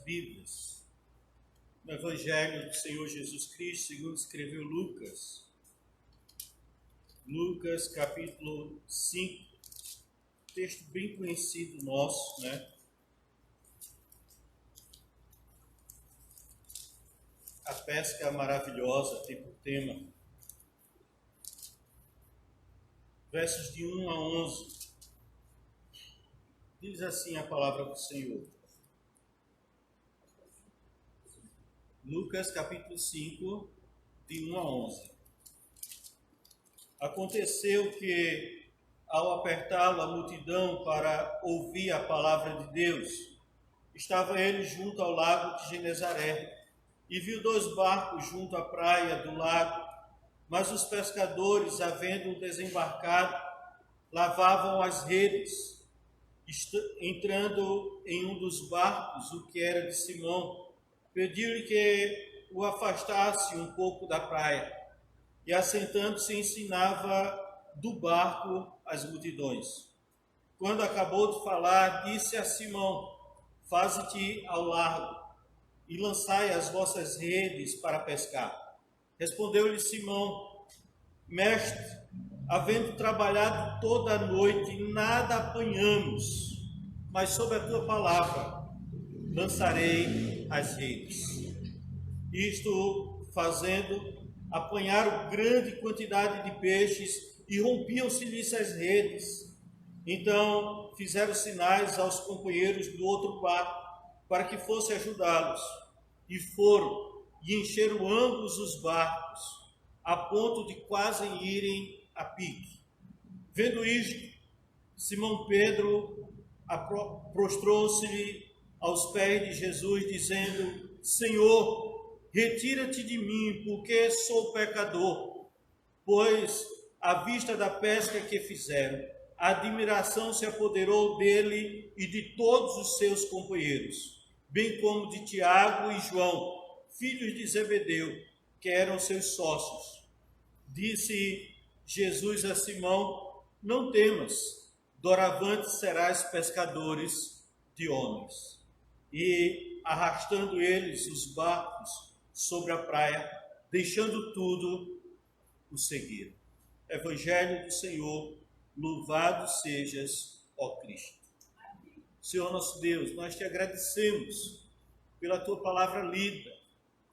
Bíblias no Evangelho do Senhor Jesus Cristo, segundo escreveu Lucas. Lucas, capítulo 5, texto bem conhecido nosso, né? A pesca maravilhosa tem por tema. Versos de 1 a 11. Diz assim a palavra do Senhor. Lucas, capítulo 5, de 1 a 11. Aconteceu que, ao apertá-lo a multidão para ouvir a palavra de Deus, estava ele junto ao lago de Genezaré, e viu 2 barcos junto à praia do lago, mas os pescadores, havendo desembarcado, lavavam as redes. Entrando em um dos barcos, o que era de Simão, pediu-lhe que o afastasse um pouco da praia, e assentando-se ensinava do barco as multidões. Quando acabou de falar, disse a Simão: faze-te ao largo e lançai as vossas redes para pescar. Respondeu-lhe Simão: mestre, havendo trabalhado toda a noite, nada apanhamos, mas sob a tua palavra lançarei as redes. Isto fazendo, apanharam grande quantidade de peixes e rompiam-se-lhes as redes. Então fizeram sinais aos companheiros do outro barco para que fosse ajudá-los. E foram e encheram ambos os barcos, a ponto de quase irem a pique. Vendo isto, Simão Pedro prostrou-se-lhe aos pés de Jesus, dizendo: Senhor, retira-te de mim, porque sou pecador. Pois, à vista da pesca que fizeram, a admiração se apoderou dele e de todos os seus companheiros, bem como de Tiago e João, filhos de Zebedeu, que eram seus sócios. Disse Jesus a Simão: não temas, doravante serás pescadores de homens. E, arrastando eles os barcos sobre a praia, deixando tudo, o seguiram. Evangelho do Senhor, louvado sejas, ó Cristo. Amém. Senhor nosso Deus, nós te agradecemos pela tua palavra lida,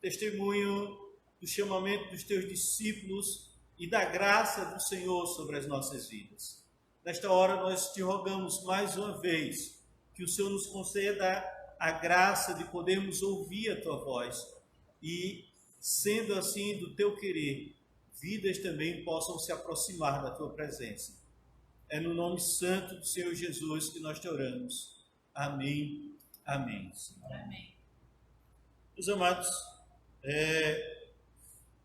testemunho do chamamento dos teus discípulos e da graça do Senhor sobre as nossas vidas. Nesta hora nós te rogamos mais uma vez que o Senhor nos conceda a graça de podermos ouvir a tua voz e, sendo assim do teu querer, vidas também possam se aproximar da tua presença. É no nome santo do Senhor Jesus que nós te oramos. Amém. Amém. Amém. Meus amados,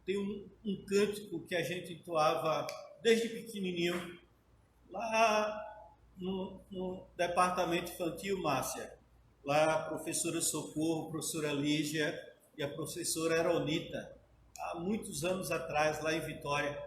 tem um cântico que a gente entoava desde pequenininho, lá no departamento infantil, Márcia. Lá a professora Socorro, a professora Lígia e a professora Eronita, há muitos anos atrás, lá em Vitória.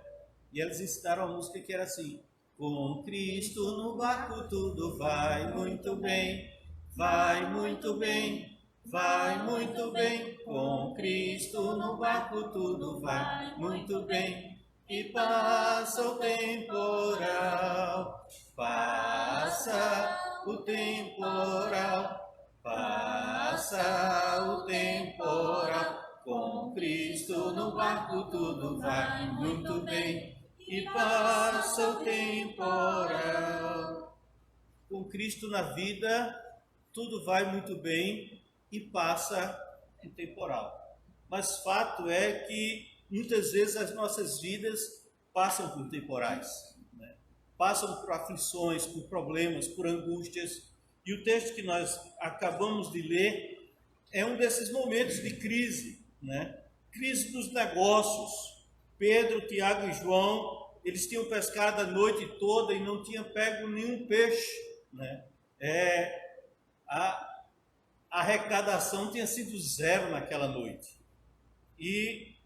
E eles ensinaram uma música que era assim: com Cristo no barco tudo vai muito bem, vai muito bem, vai muito bem. Com Cristo no barco tudo vai muito bem. E passa o temporal, passa o temporal, passa o temporal. Com Cristo no barco tudo vai muito bem. E passa o temporal. Com Cristo na vida, tudo vai muito bem e passa o temporal. Mas fato é que muitas vezes as nossas vidas passam por temporais, né? Passam por aflições, por problemas, por angústias. E o texto que nós acabamos de ler é um desses momentos de crise, né? Crise dos negócios. Pedro, Tiago e João, eles tinham pescado a noite toda e não tinham pego nenhum peixe, né? A arrecadação tinha sido 0 naquela noite. E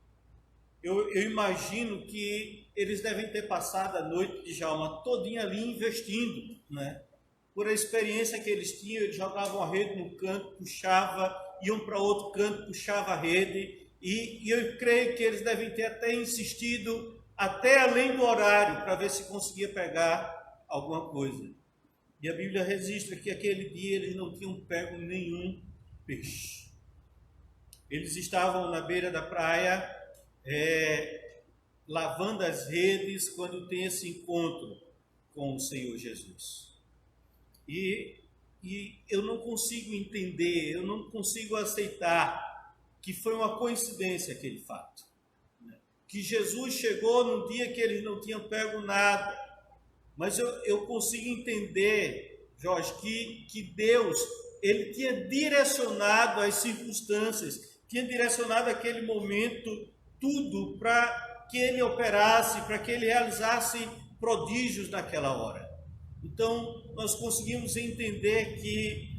eu imagino que eles devem ter passado a noite de Djalma todinha ali investindo, né? Por a experiência que eles tinham, eles jogavam a rede no canto, puxava iam para outro canto, puxavam a rede, e eu creio que eles devem ter até insistido até além do horário, para ver se conseguia pegar alguma coisa. E a Bíblia registra que aquele dia eles não tinham pego nenhum peixe. Eles estavam na beira da praia, lavando as redes, quando tem esse encontro com o Senhor Jesus. E eu não consigo entender, eu não consigo aceitar que foi uma coincidência aquele fato. Que Jesus chegou num dia que eles não tinham pego nada. Mas eu consigo entender, Jorge, que Deus, ele tinha direcionado as circunstâncias, tinha direcionado aquele momento, tudo para que ele operasse, para que ele realizasse prodígios naquela hora. Então, nós conseguimos entender que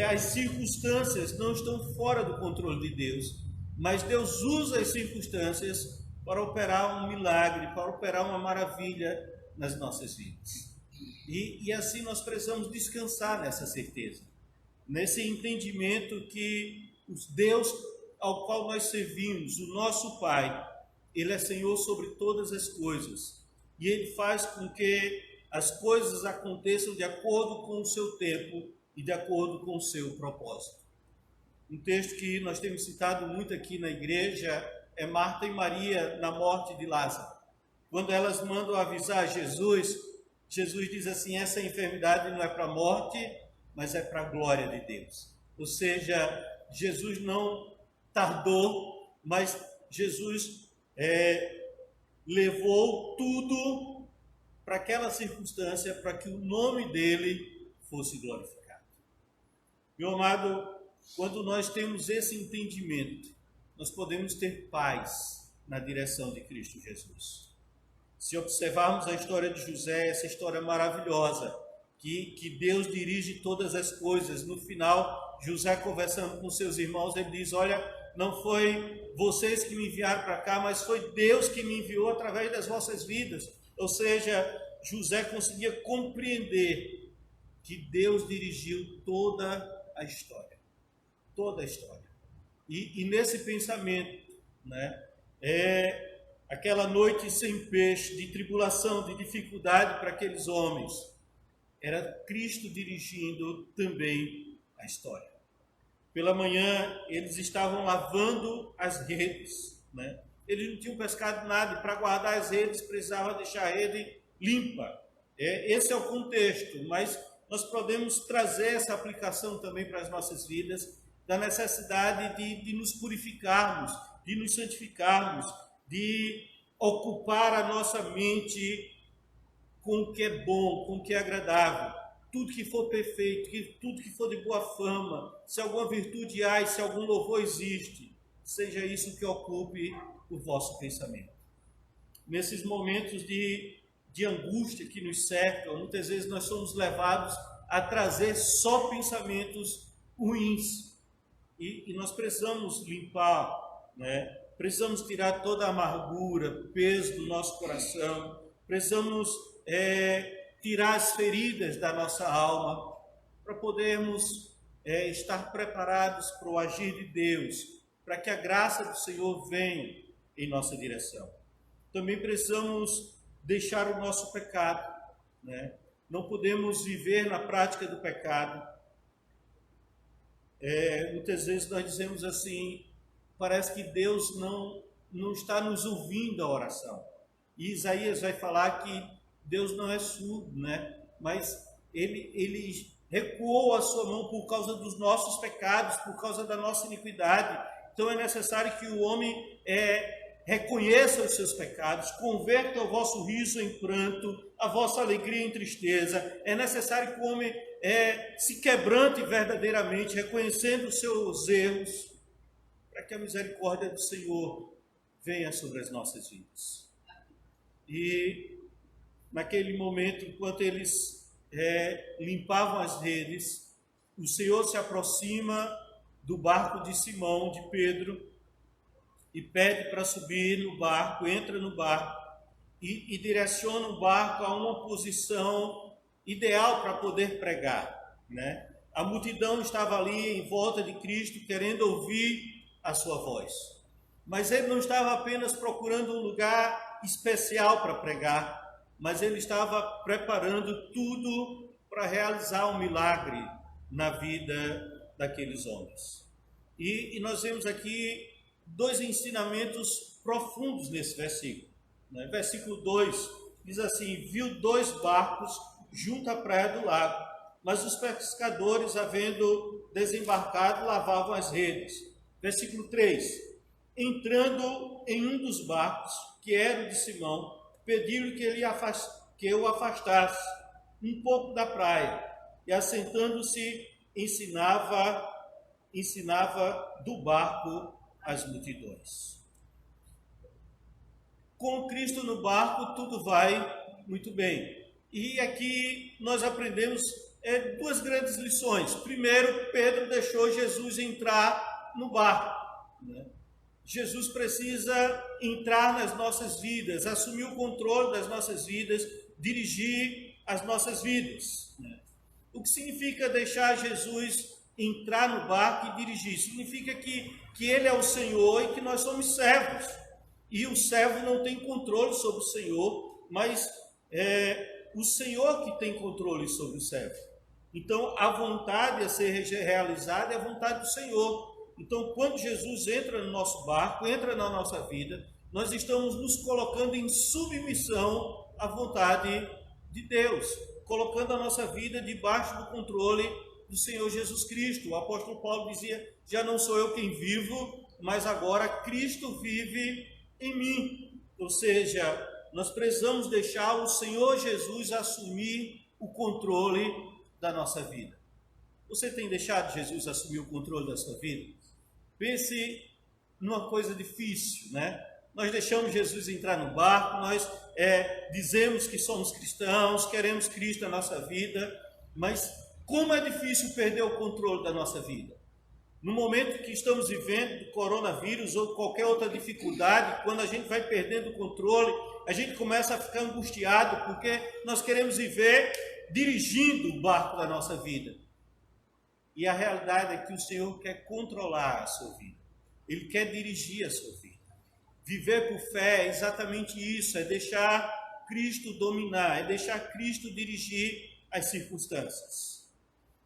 as circunstâncias não estão fora do controle de Deus, mas Deus usa as circunstâncias para operar um milagre, para operar uma maravilha nas nossas vidas. E assim nós precisamos descansar nessa certeza, nesse entendimento que o Deus ao qual nós servimos, o nosso Pai, Ele é Senhor sobre todas as coisas, e Ele faz com que as coisas aconteçam de acordo com o seu tempo e de acordo com o seu propósito. Um texto que nós temos citado muito aqui na igreja é Marta e Maria na morte de Lázaro. Quando elas mandam avisar Jesus, Jesus diz assim: essa enfermidade não é para a morte, mas é para a glória de Deus. Ou seja, Jesus não tardou, mas Jesus levou tudo para aquela circunstância, para que o nome dele fosse glorificado. Meu amado, quando nós temos esse entendimento, nós podemos ter paz na direção de Cristo Jesus. Se observarmos a história de José, essa história maravilhosa, que Deus dirige todas as coisas. No final, José conversando com seus irmãos, ele diz: olha, não foi vocês que me enviaram para cá, mas foi Deus que me enviou através das vossas vidas. Ou seja, José conseguia compreender que Deus dirigiu toda a história. Toda a história. E nesse pensamento, aquela noite sem peixe, de tribulação, de dificuldade para aqueles homens, era Cristo dirigindo também a história. Pela manhã, eles estavam lavando as redes, Eles não tinham pescado nada, e para guardar as redes, precisava deixar a rede limpa. Esse é o contexto, mas nós podemos trazer essa aplicação também para as nossas vidas, da necessidade de nos purificarmos, de nos santificarmos, de ocupar a nossa mente com o que é bom, com o que é agradável, tudo que for perfeito, tudo que for de boa fama, se alguma virtude há e se algum louvor existe, seja isso que ocupe o vosso pensamento. Nesses momentos de angústia que nos cercam, muitas vezes nós somos levados a trazer só pensamentos ruins, e nós precisamos limpar, precisamos tirar toda a amargura, peso do nosso coração, precisamos tirar as feridas da nossa alma, para podermos estar preparados para o agir de Deus, para que a graça do Senhor venha em nossa direção. Também precisamos deixar o nosso pecado, Não podemos viver na prática do pecado. Muitas vezes nós dizemos assim: parece que Deus não está nos ouvindo a oração. E Isaías vai falar que Deus não é surdo, mas ele recuou a sua mão por causa dos nossos pecados, por causa da nossa iniquidade. Então é necessário que o homem reconheça os seus pecados, converta o vosso riso em pranto, a vossa alegria em tristeza. É necessário que o homem se quebrante verdadeiramente, reconhecendo os seus erros, para que a misericórdia do Senhor venha sobre as nossas vidas. E naquele momento, enquanto eles limpavam as redes, o Senhor se aproxima do barco de Simão, de Pedro, e pede para subir no barco, entra no barco e direciona o barco a uma posição ideal para poder pregar, A multidão estava ali em volta de Cristo, querendo ouvir a sua voz. Mas ele não estava apenas procurando um lugar especial para pregar, mas ele estava preparando tudo para realizar um milagre na vida daqueles homens. E nós vemos aqui dois ensinamentos profundos nesse versículo. Versículo 2 diz assim: viu 2 barcos junto à praia do lago, mas os pescadores, havendo desembarcado, lavavam as redes. Versículo 3: entrando em um dos barcos, que era o de Simão, pediu-lhe que o afastasse um pouco da praia, e assentando-se ensinava do barco as multidões. Com Cristo no barco, tudo vai muito bem. E aqui nós aprendemos 2 grandes lições. Primeiro, Pedro deixou Jesus entrar no barco. Jesus precisa entrar nas nossas vidas, assumir o controle das nossas vidas, dirigir as nossas vidas. O que significa deixar Jesus entrar no barco e dirigir? Significa que Ele é o Senhor e que nós somos servos. E o servo não tem controle sobre o Senhor, mas é o Senhor que tem controle sobre o servo. Então, a vontade a ser realizada é a vontade do Senhor. Então, quando Jesus entra no nosso barco, entra na nossa vida, nós estamos nos colocando em submissão à vontade de Deus, colocando a nossa vida debaixo do controle do Senhor Jesus Cristo. O apóstolo Paulo dizia: já não sou eu quem vivo, mas agora Cristo vive em mim. Ou seja, nós precisamos deixar o Senhor Jesus assumir o controle da nossa vida. Você tem deixado Jesus assumir o controle da sua vida? Pense numa coisa difícil, né? Nós deixamos Jesus entrar no barco, nós dizemos que somos cristãos, queremos Cristo na nossa vida, mas como é difícil perder o controle da nossa vida. No momento que estamos vivendo do coronavírus ou qualquer outra dificuldade, quando a gente vai perdendo o controle, a gente começa a ficar angustiado, porque nós queremos viver dirigindo o barco da nossa vida. E a realidade é que o Senhor quer controlar a sua vida. Ele quer dirigir a sua vida. Viver por fé é exatamente isso, é deixar Cristo dominar, é deixar Cristo dirigir as circunstâncias.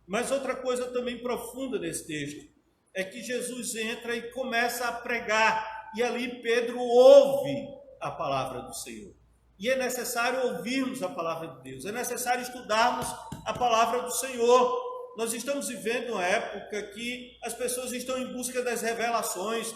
Mas outra coisa também profunda nesse texto é que Jesus entra e começa a pregar, e ali Pedro ouve a palavra do Senhor. E é necessário ouvirmos a palavra de Deus, é necessário estudarmos a palavra do Senhor. Nós estamos vivendo uma época que as pessoas estão em busca das revelações,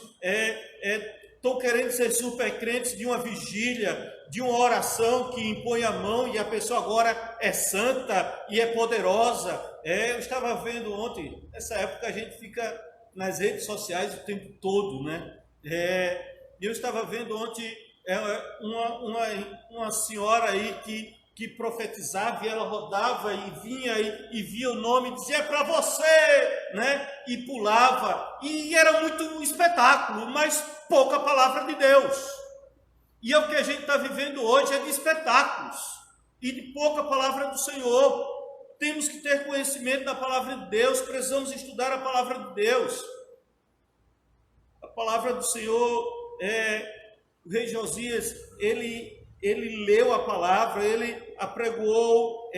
estão querendo ser super crentes de uma vigília, de uma oração que impõe a mão e a pessoa agora é santa e é poderosa. Eu estava vendo ontem, nessa época a gente fica nas redes sociais o tempo todo, né? Eu estava vendo ontem uma senhora aí que profetizava, e ela rodava e vinha e via o nome e dizia: é para você, né? E pulava, e era muito um espetáculo, mas pouca palavra de Deus. E é o que a gente está vivendo hoje, é de espetáculos e de pouca palavra do Senhor. Temos que ter conhecimento da palavra de Deus, precisamos estudar a palavra de Deus. A palavra do Senhor, o rei Josias, ele leu a palavra, ele apregoou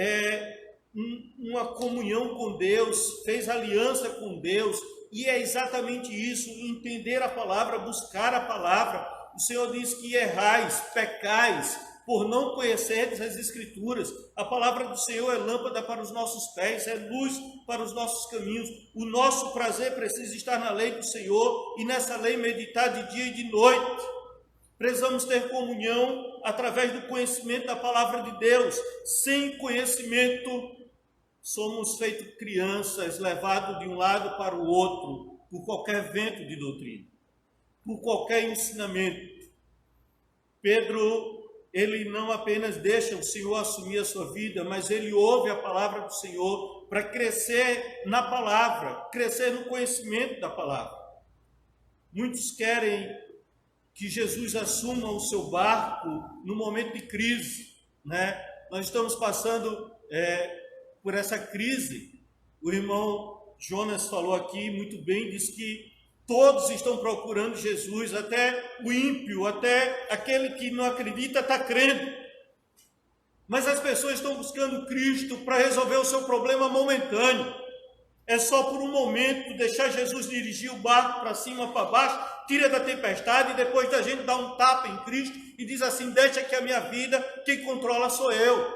uma comunhão com Deus, fez aliança com Deus, e é exatamente isso, entender a palavra, buscar a palavra. O Senhor diz que errais, pecais, por não conhecerdes as Escrituras. A palavra do Senhor é lâmpada para os nossos pés, é luz para os nossos caminhos. O nosso prazer precisa estar na lei do Senhor, e nessa lei meditar de dia e de noite. Precisamos ter comunhão através do conhecimento da palavra de Deus. Sem conhecimento, somos feitos crianças, levados de um lado para o outro, por qualquer vento de doutrina, por qualquer ensinamento. Pedro, ele não apenas deixa o Senhor assumir a sua vida, mas ele ouve a palavra do Senhor para crescer na palavra, crescer no conhecimento da palavra. Muitos querem que Jesus assuma o seu barco no momento de crise, né? Nós estamos passando por essa crise, O irmão Jonas falou aqui muito bem, disse que todos estão procurando Jesus, até o ímpio, até aquele que não acredita está crendo. Mas as pessoas estão buscando Cristo para resolver o seu problema momentâneo. É só por um momento deixar Jesus dirigir o barco para cima, para baixo, tira da tempestade e depois da gente dá um tapa em Cristo e diz assim: deixa que a minha vida, quem controla sou eu.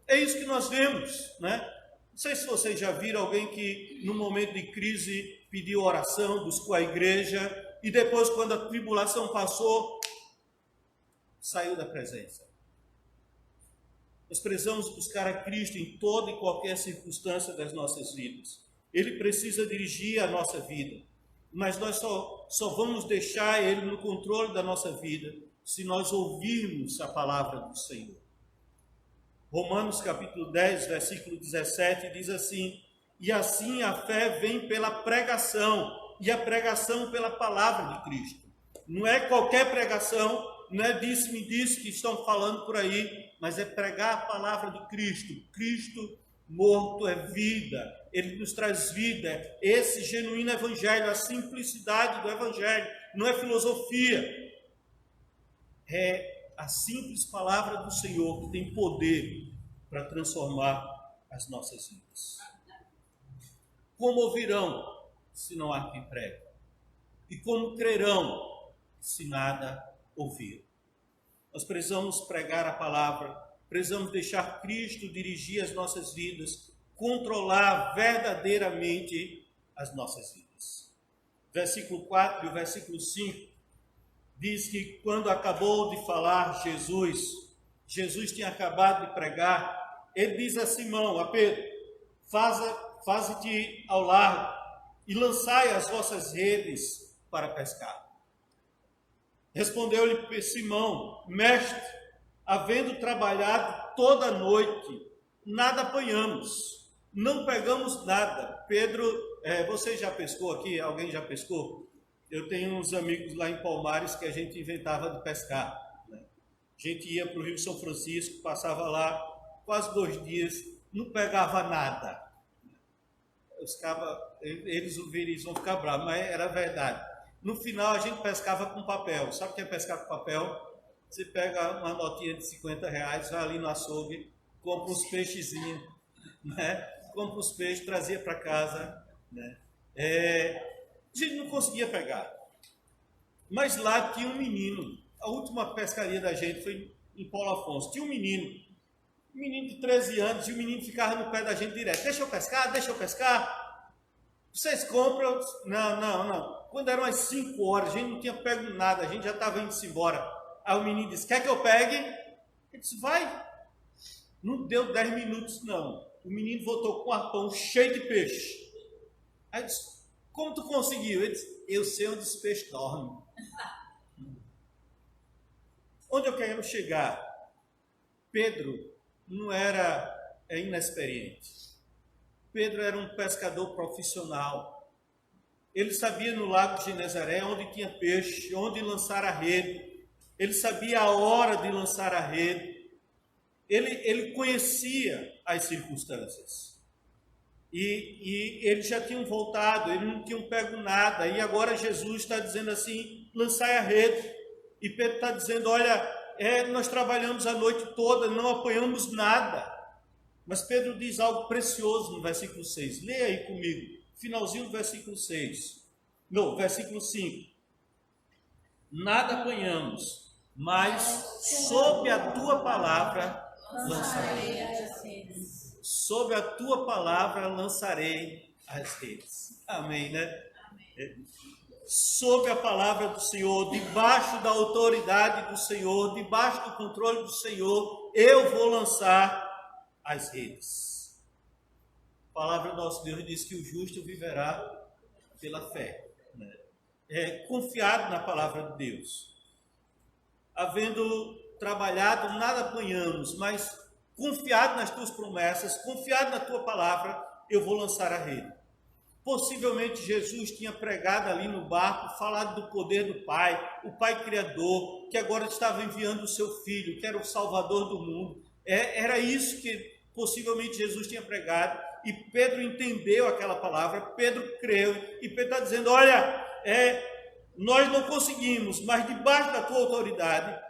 É isso que nós vemos, né? Não sei se vocês já viram alguém que no momento de crise pediu oração, buscou a igreja e depois, quando a tribulação passou, saiu da presença. Nós precisamos buscar a Cristo em toda e qualquer circunstância das nossas vidas. Ele precisa dirigir a nossa vida, mas nós só vamos deixar Ele no controle da nossa vida se nós ouvirmos a palavra do Senhor. Romanos capítulo 10, versículo 17, diz assim: e assim a fé vem pela pregação, e a pregação pela palavra de Cristo. Não é qualquer pregação, não é disse-me disse que estão falando por aí, mas é pregar a palavra de Cristo. Cristo morto é vida, Ele nos traz vida, esse genuíno evangelho, a simplicidade do evangelho, não é filosofia, é a simples palavra do Senhor que tem poder para transformar as nossas vidas. Como ouvirão se não há quem pregue? E como crerão se nada ouvir? Nós precisamos pregar a palavra, precisamos deixar Cristo dirigir as nossas vidas, controlar verdadeiramente as nossas vidas. Versículo 4 e o versículo 5 diz que quando acabou de falar Jesus tinha acabado de pregar, ele diz a Simão, a Pedro: faze-te ao largo e lançai as vossas redes para pescar. Respondeu-lhe Simão: mestre, havendo trabalhado toda a noite, nada apanhamos, não pegamos nada. Pedro, você já pescou aqui? Alguém já pescou? Eu tenho uns amigos lá em Palmares que a gente inventava de pescar, né? A gente ia para o Rio São Francisco, passava lá quase 2 dias, não pegava nada. Eles vão ficar bravos, mas era verdade. No final a gente pescava com papel. Sabe o que é pescar com papel? Você pega uma notinha de 50 reais, vai ali no açougue, compra uns peixezinhos, né? Compra os peixes, trazia para casa, né? A gente não conseguia pegar. Mas lá tinha um menino. A última pescaria da gente foi em Paulo Afonso. Tinha um menino de 13 anos, e o menino ficava no pé da gente direto: deixa eu pescar, deixa eu pescar. Vocês compram? Não. Quando eram as 5 horas, a gente não tinha pego nada, a gente já estava indo-se embora. Aí o menino disse: quer que eu pegue? Ele disse: vai. Não deu 10 minutos, não. O menino voltou com um arpão cheio de peixe. Aí disse: como tu conseguiu? Ele disse: eu sei onde os peixes dormem. Onde eu quero chegar? Pedro não era inexperiente. Pedro era um pescador profissional. Ele sabia no lago de Genezaré onde tinha peixe, onde lançar a rede. Ele sabia a hora de lançar a rede. Ele conhecia as circunstâncias. E eles já tinham voltado, eles não tinham pego nada. E agora Jesus está dizendo assim: lançai a rede. E Pedro está dizendo: olha, nós trabalhamos a noite toda, não apanhamos nada. Mas Pedro diz algo precioso no versículo 6. Leia aí comigo, finalzinho do versículo 6. Não, versículo 5. Nada apanhamos, mas sob a tua palavra lançarei as redes. Sob a tua palavra lançarei as redes. Amém, né? Amém. Sob a palavra do Senhor, debaixo da autoridade do Senhor, debaixo do controle do Senhor, eu vou lançar as redes. A palavra do nosso Deus diz que o justo viverá pela fé, né? Confiado na palavra de Deus. Havendo trabalhado, nada apanhamos, mas confiado nas tuas promessas, confiado na tua palavra, eu vou lançar a rede. Possivelmente Jesus tinha pregado ali no barco, falado do poder do Pai, o Pai Criador, que agora estava enviando o seu Filho, que era o Salvador do mundo. Era isso que possivelmente Jesus tinha pregado. e Pedro entendeu aquela palavra, Pedro creu, e Pedro está dizendo, olha, nós não conseguimos, mas debaixo da tua autoridade,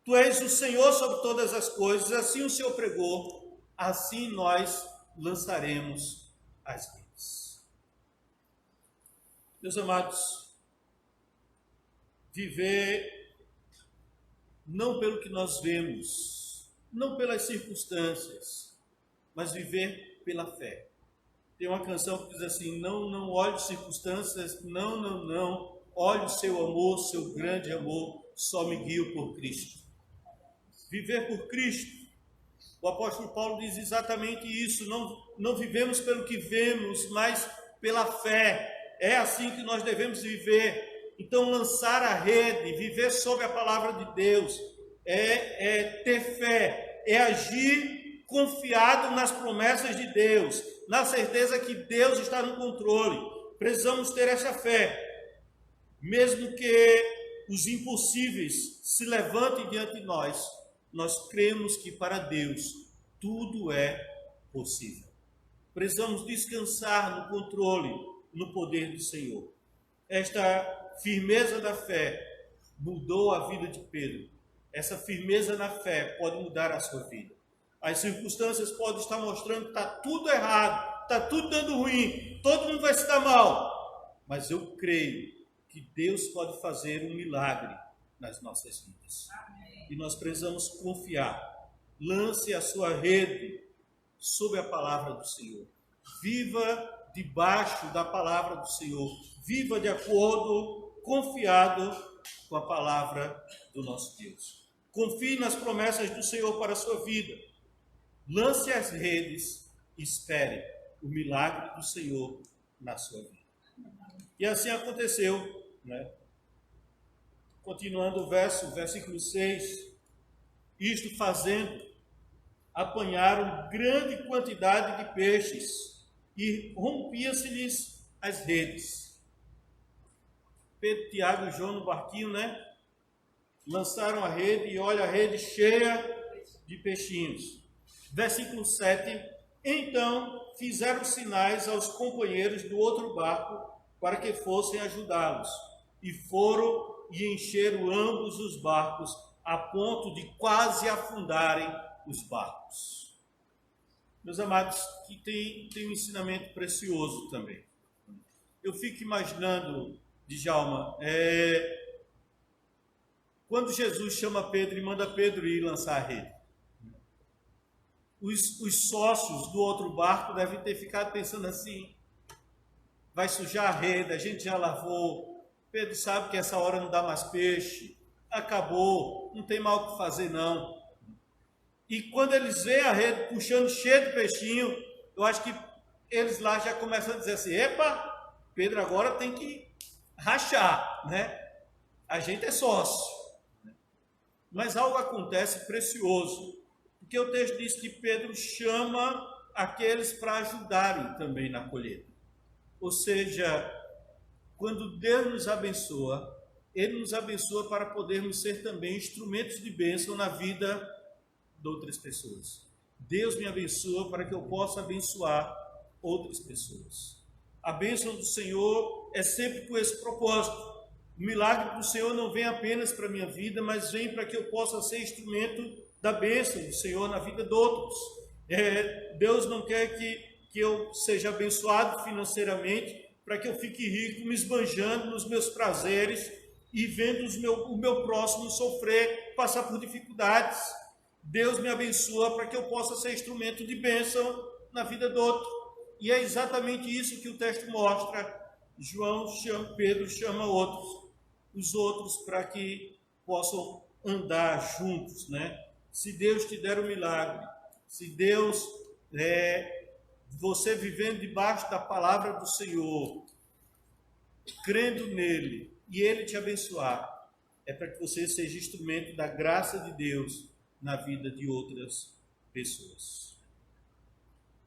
tu és o Senhor sobre todas as coisas, assim o Senhor pregou, assim nós lançaremos as redes. Meus amados, viver não pelo que nós vemos, não pelas circunstâncias, mas viver pela fé. Tem uma canção que diz assim, não olhe circunstâncias, não, olhe o seu amor, seu grande amor, só me guio por Cristo. Viver por Cristo. O apóstolo Paulo diz exatamente isso, não vivemos pelo que vemos, mas pela fé. É assim que nós devemos viver. Então, lançar a rede, viver sob a palavra de Deus, é ter fé, é agir confiado nas promessas de Deus, na certeza que Deus está no controle. Precisamos ter essa fé, mesmo que os impossíveis se levantem diante de nós, nós cremos que para Deus tudo é possível. Precisamos descansar no controle, no poder do Senhor. Esta firmeza da fé mudou a vida de Pedro. Essa firmeza na fé pode mudar a sua vida. As circunstâncias podem estar mostrando que está tudo errado, está tudo dando ruim, todo mundo vai se dar mal. Mas eu creio que Deus pode fazer um milagre nas nossas vidas. E nós precisamos confiar. Lance a sua rede sob a palavra do Senhor. Viva debaixo da palavra do Senhor. Viva de acordo, confiado com a palavra do nosso Deus. Confie nas promessas do Senhor para a sua vida. Lance as redes e espere o milagre do Senhor na sua vida. E assim aconteceu, né? Continuando o versículo 6. Isto fazendo, apanharam grande quantidade de peixes e rompia-se-lhes as redes. Pedro, Tiago e João no barquinho, né? Lançaram a rede e olha a rede cheia de peixinhos. Versículo 7. Então fizeram sinais aos companheiros do outro barco para que fossem ajudá-los. E foram e encheram ambos os barcos a ponto de quase afundarem os barcos. Meus amados, que tem um ensinamento precioso também. Eu fico imaginando, Djalma, quando Jesus chama Pedro e manda Pedro ir lançar a rede. Os sócios do outro barco devem ter ficado pensando assim, vai sujar a rede, a gente já lavou, Pedro sabe que essa hora não dá mais peixe, acabou, não tem mal o que fazer não. E quando eles veem a rede puxando cheio de peixinho, eu acho que eles lá já começam a dizer assim, epa, Pedro agora tem que rachar, né? A gente é sócio. Mas algo acontece precioso, porque o texto diz que Pedro chama aqueles para ajudarem também na colheita. Ou seja, quando Deus nos abençoa, Ele nos abençoa para podermos ser também instrumentos de bênção na vida de outras pessoas. Deus me abençoa para que eu possa abençoar outras pessoas. A bênção do Senhor é sempre com esse propósito. O milagre do Senhor não vem apenas para a minha vida, mas vem para que eu possa ser instrumento da bênção do Senhor na vida de outros. Deus não quer que eu seja abençoado financeiramente para que eu fique rico, me esbanjando nos meus prazeres e vendo o meu próximo sofrer, passar por dificuldades. Deus me abençoa para que eu possa ser instrumento de bênção na vida do outro. E é exatamente isso que o texto mostra. Pedro chama os outros para que possam andar juntos, né? Se Deus te der um milagre, se Deus, você vivendo debaixo da palavra do Senhor, crendo nele, e ele te abençoar, é para que você seja instrumento da graça de Deus na vida de outras pessoas.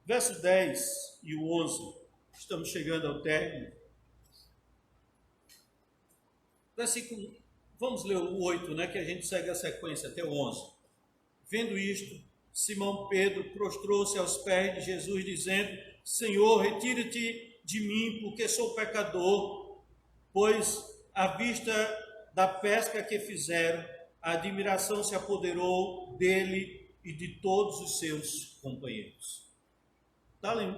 Verso 10 e o 11, estamos chegando ao término. Vamos ler o 8, né, que a gente segue a sequência até o 11. Vendo isto, Simão Pedro prostrou-se aos pés de Jesus, dizendo: Senhor, retira-te de mim, porque sou pecador. Pois, à vista da pesca que fizeram, a admiração se apoderou dele e de todos os seus companheiros.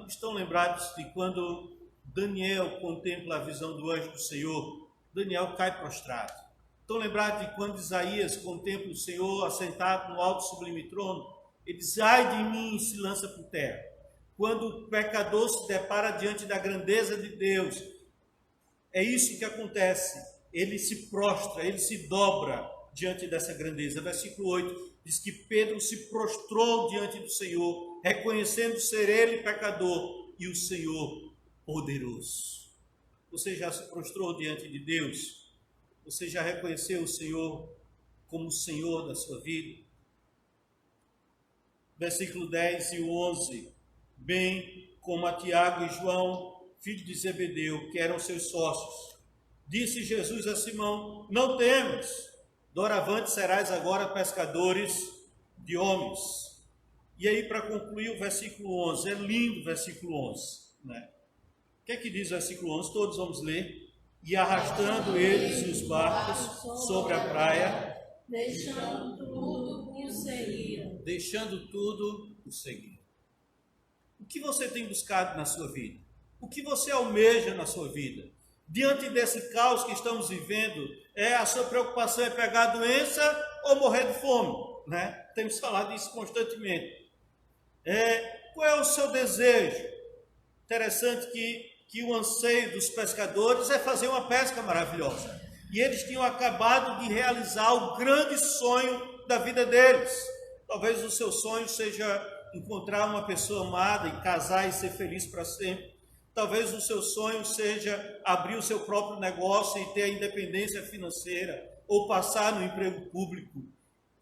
Estão lembrados de quando Daniel contempla a visão do anjo do Senhor? Daniel cai prostrado. Estão lembrados de quando Isaías contempla o Senhor assentado no alto sublime trono? Ele diz: ai de mim, e se lança por terra. Quando o pecador se depara diante da grandeza de Deus, é isso que acontece. Ele se prostra, ele se dobra diante dessa grandeza. Versículo 8 diz que Pedro se prostrou diante do Senhor, reconhecendo ser ele pecador e o Senhor poderoso. Você já se prostrou diante de Deus? Você já reconheceu o Senhor como o Senhor da sua vida? Versículo 10 e 11, bem como a Tiago e João, filho de Zebedeu, que eram seus sócios. Disse Jesus a Simão: não temas, doravante serás agora pescadores de homens. E aí, para concluir o versículo 11, é lindo o versículo 11, né? O que é que diz o versículo 11? Todos vamos ler. E arrastando eles os barcos sobre a praia, deixando tudo, o seguiram. Deixando tudo, o seguiram. O que você tem buscado na sua vida? O que você almeja na sua vida? Diante desse caos que estamos vivendo, a sua preocupação é pegar a doença ou morrer de fome, né? Temos falado isso constantemente. Qual é o seu desejo? Interessante que o anseio dos pescadores é fazer uma pesca maravilhosa. E eles tinham acabado de realizar o grande sonho da vida deles. Talvez o seu sonho seja encontrar uma pessoa amada e casar e ser feliz para sempre. Talvez o seu sonho seja abrir o seu próprio negócio e ter a independência financeira, ou passar no emprego público.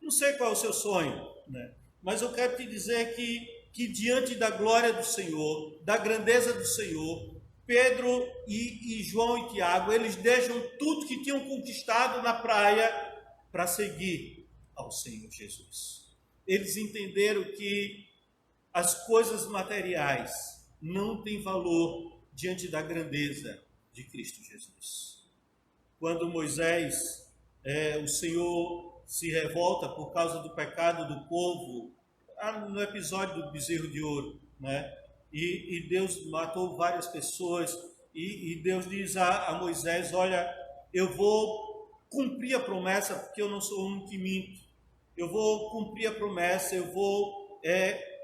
Não sei qual é o seu sonho, né? Mas eu quero te dizer que diante da glória do Senhor, da grandeza do Senhor, Pedro e João e Tiago, eles deixam tudo que tinham conquistado na praia para seguir ao Senhor Jesus. Eles entenderam que as coisas materiais não têm valor diante da grandeza de Cristo Jesus. Quando Moisés, o Senhor se revolta por causa do pecado do povo, no episódio do bezerro de ouro, né? E Deus matou várias pessoas, e Deus diz a Moisés: olha, eu vou cumprir a promessa, porque eu não sou um que minto. Eu vou cumprir a promessa, eu vou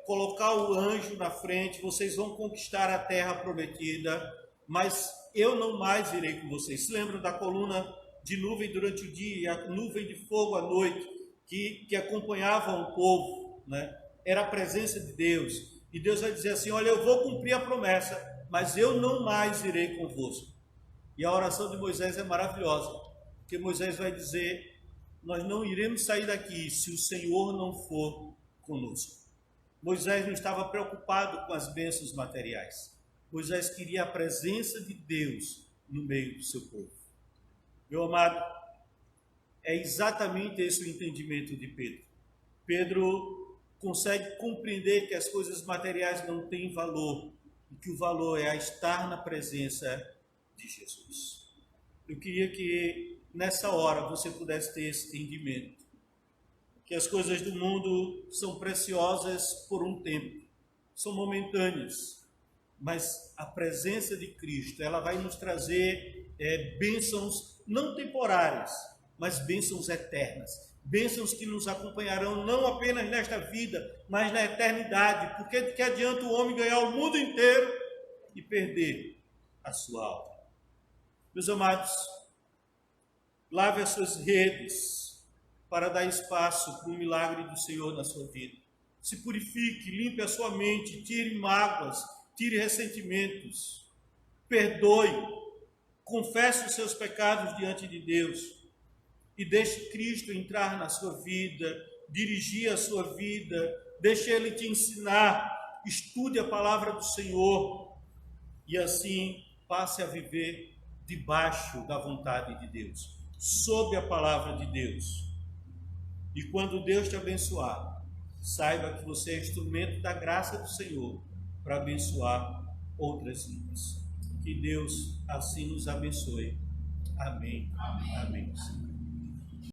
colocar o anjo na frente, vocês vão conquistar a terra prometida, mas eu não mais irei com vocês. Se lembram da coluna de nuvem durante o dia e a nuvem de fogo à noite, que acompanhavam o povo, né? Era a presença de Deus. E Deus vai dizer assim: olha, eu vou cumprir a promessa, mas eu não mais irei convosco. E a oração de Moisés é maravilhosa, porque Moisés vai dizer: nós não iremos sair daqui se o Senhor não for conosco. Moisés não estava preocupado com as bênçãos materiais. Moisés queria a presença de Deus no meio do seu povo. Meu amado, é exatamente esse o entendimento de Pedro. Pedro consegue compreender que as coisas materiais não têm valor, e que o valor é estar na presença de Jesus. Eu queria que nessa hora você pudesse ter esse entendimento, que as coisas do mundo são preciosas por um tempo, são momentâneas, mas a presença de Cristo, ela vai nos trazer bênçãos não temporárias, mas bênçãos eternas. Bênçãos que nos acompanharão não apenas nesta vida, mas na eternidade. Porque de que adianta o homem ganhar o mundo inteiro e perder a sua alma? Meus amados, lave as suas redes para dar espaço para o milagre do Senhor na sua vida. Se purifique, limpe a sua mente, tire mágoas, tire ressentimentos, perdoe, confesse os seus pecados diante de Deus. E deixe Cristo entrar na sua vida, dirigir a sua vida, deixe Ele te ensinar, estude a palavra do Senhor e assim passe a viver debaixo da vontade de Deus, sob a palavra de Deus. E quando Deus te abençoar, saiba que você é instrumento da graça do Senhor para abençoar outras vidas. Que Deus assim nos abençoe. Amém. Amém. Amém.